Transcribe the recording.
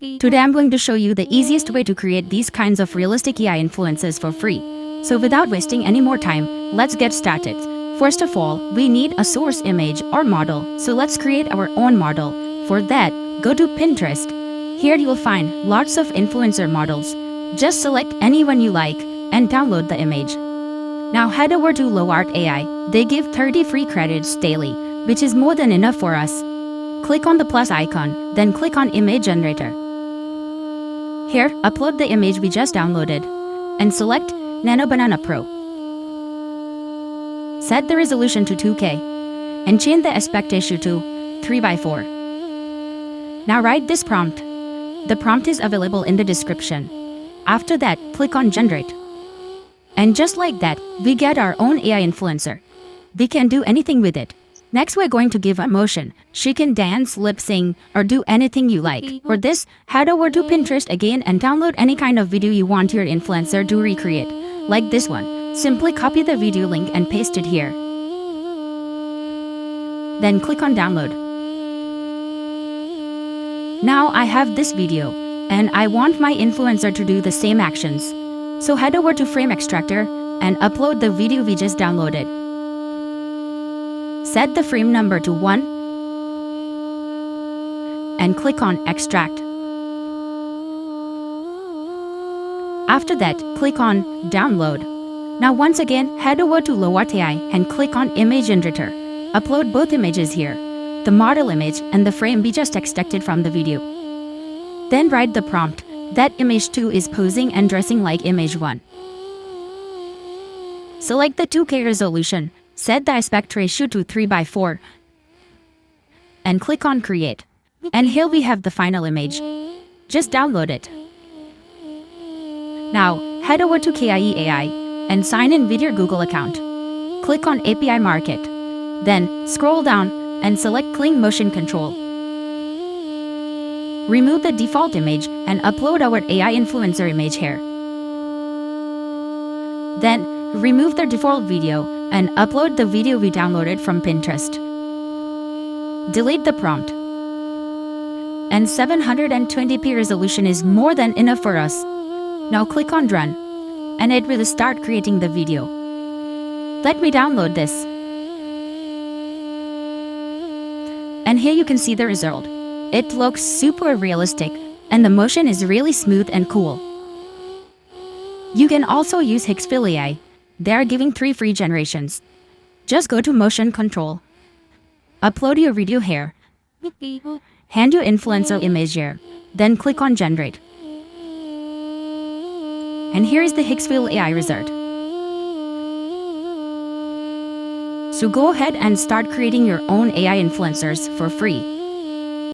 Today I'm going to show you the easiest way to create these kinds of realistic AI influences for free. So without wasting any more time, let's get started. First of all, we need a source image or model, so let's create our own model. For that, go to Pinterest. Here you will find lots of influencer models. Just select anyone you like and download the image. Now head over to LoArt AI. They give 30 free credits daily, which is more than enough for us. Click on the plus icon, then click on Image Generator. Here, upload the image we just downloaded and select Nano Banana Pro. Set the resolution to 2K and change the aspect ratio to 3:4. Now write this prompt. The prompt is available in the description. After that, click on Generate. And just like that, we get our own AI influencer. We can do anything with it. Next, we're going to give a motion. She can dance, lip sync, or do anything you like. For this, head over to Pinterest again and download any kind of video you want your influencer to recreate. Like this one. Simply copy the video link and paste it here. Then click on download. Now I have this video, and I want my influencer to do the same actions. So head over to Frame Extractor and upload the video we just downloaded. Set the frame number to 1 and click on Extract. After that, click on Download. Now once again, head over to LoArt AI and click on Image Generator. Upload both images here, the model image and the frame we just extracted from the video. Then write the prompt that image 2 is posing and dressing like image 1. Select the 2K resolution. Set the aspect ratio to 3:4 and click on Create. And here we have the final image. Just download it. Now, head over to KIE AI and sign in with your Google account. Click on API Market. Then, scroll down and select Clean Motion Control. Remove the default image and upload our AI influencer image here. Then, remove the default video and upload the video we downloaded from Pinterest. Delete the prompt. And 720p resolution is more than enough for us. Now click on Run, and it will start creating the video. Let me download this. And here you can see the result. It looks super realistic, and the motion is really smooth and cool. You can also use Hixfill AI. They are giving 3 free generations. Just go to Motion Control. Upload your video here. Hand your influencer image here. Then click on Generate. And here is the Hixfill AI result. So go ahead and start creating your own AI influencers for free.